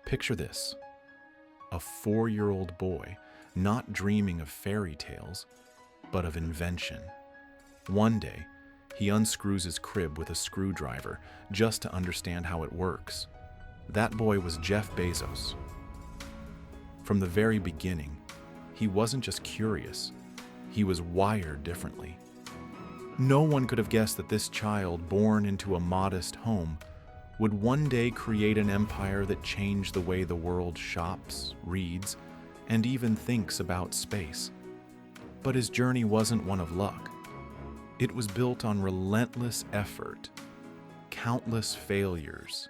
Picture this: a 4-year-old boy not dreaming of fairy tales, but of invention. One day, he unscrews his crib with a screwdriver just to understand how it works. That boy was Jeff Bezos. From the very beginning, he wasn't just curious, he was wired differently. No one could have guessed that this child, born into a modest home, would one day create an empire that changed the way the world shops, reads, and even thinks about space. But his journey wasn't one of luck. It was built on relentless effort, countless failures,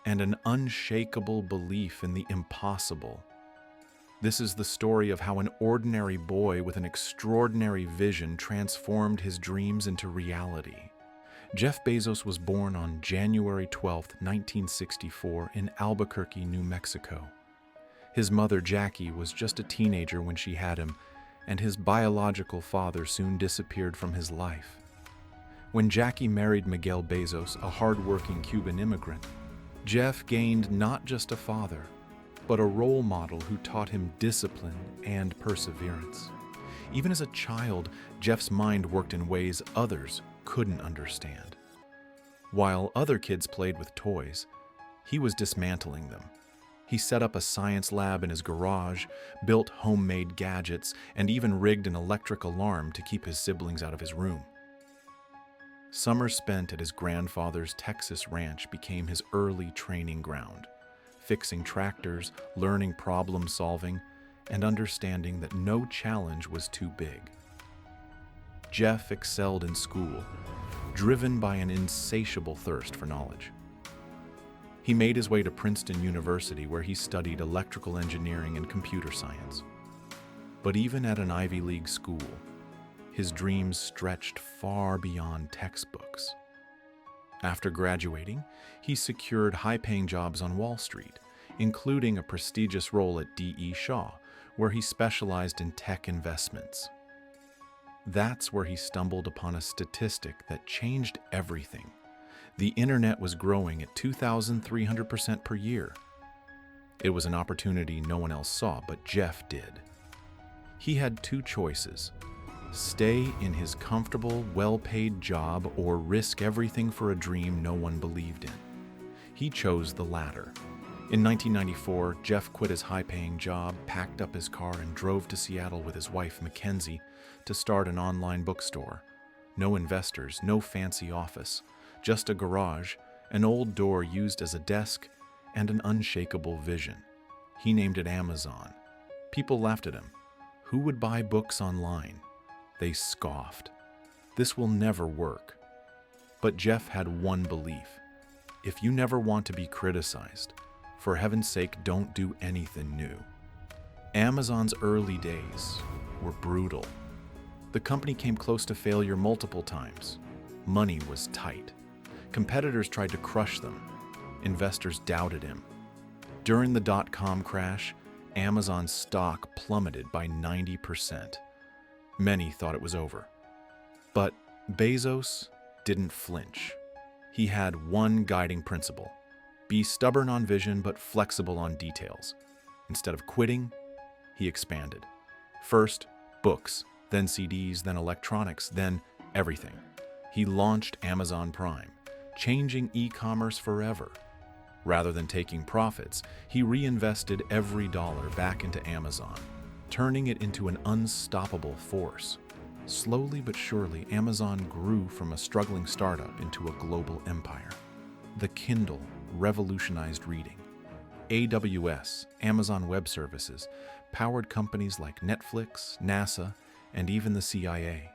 and an unshakable belief in the impossible. This is the story of how an ordinary boy with an extraordinary vision transformed his dreams into reality. Jeff Bezos was born on January 12, 1964, in Albuquerque, New Mexico. His mother, Jackie, was just a teenager when she had him, and his biological father soon disappeared from his life. When Jackie married Miguel Bezos, a hard-working Cuban immigrant, Jeff gained not just a father, but a role model who taught him discipline and perseverance. Even as a child, Jeff's mind worked in ways others couldn't understand. While other kids played with toys, he was dismantling them. He set up a science lab in his garage, built homemade gadgets, and even rigged an electric alarm to keep his siblings out of his room. Summers spent at his grandfather's Texas ranch became his early training ground, fixing tractors, learning problem solving, and understanding that no challenge was too big. Jeff excelled in school, driven by an insatiable thirst for knowledge. He made his way to Princeton University, where he studied electrical engineering and computer science. But even at an Ivy League school, his dreams stretched far beyond textbooks. After graduating, he secured high-paying jobs on Wall Street, including a prestigious role at D.E. Shaw, where he specialized in tech investments. That's where he stumbled upon a statistic that changed everything. The internet was growing at 2,300% per year. It was an opportunity no one else saw, but Jeff did. He had two choices: stay in his comfortable, well-paid job or risk everything for a dream no one believed in. He chose the latter. In 1994, Jeff quit his high-paying job, packed up his car, and drove to Seattle with his wife, Mackenzie, to start an online bookstore. No investors, no fancy office, just a garage, an old door used as a desk, and an unshakable vision. He named it Amazon. People laughed at him. Who would buy books online? They scoffed. This will never work. But Jeff had one belief: if you never want to be criticized, for heaven's sake, don't do anything new. Amazon's early days were brutal. The company came close to failure multiple times. Money was tight. Competitors tried to crush them. Investors doubted him. During the dot-com crash, Amazon's stock plummeted by 90%. Many thought it was over. But Bezos didn't flinch. He had one guiding principle: be stubborn on vision but flexible on details. Instead of quitting, he expanded. First, books, then CDs, then electronics, then everything. He launched Amazon Prime, changing e-commerce forever. Rather than taking profits, he reinvested every dollar back into Amazon, turning it into an unstoppable force. Slowly but surely, Amazon grew from a struggling startup into a global empire. The Kindle revolutionized reading. AWS, Amazon Web Services, powered companies like Netflix, NASA, and even the CIA.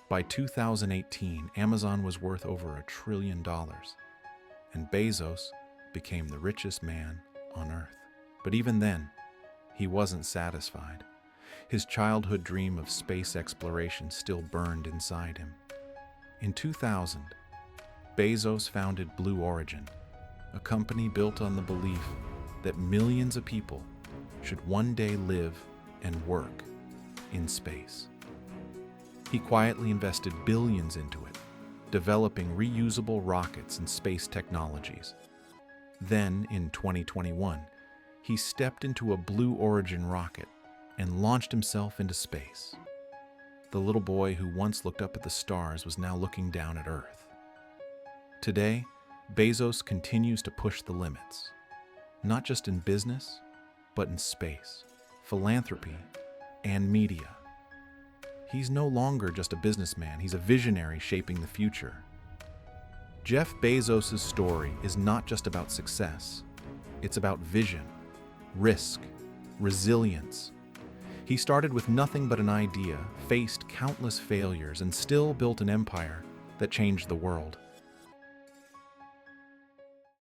By 2018, Amazon was worth over $1 trillion, and Bezos became the richest man on Earth. But even then, he wasn't satisfied. His childhood dream of space exploration still burned inside him. In 2000, Bezos founded Blue Origin, a company built on the belief that millions of people should one day live and work in space. He quietly invested billions into it, developing reusable rockets and space technologies. Then, in 2021, he stepped into a Blue Origin rocket and launched himself into space. The little boy who once looked up at the stars was now looking down at Earth. Today, Bezos continues to push the limits, not just in business, but in space, philanthropy, and media. He's no longer just a businessman, he's a visionary shaping the future. Jeff Bezos' story is not just about success, it's about vision, risk, resilience. He started with nothing but an idea, faced countless failures, and still built an empire that changed the world.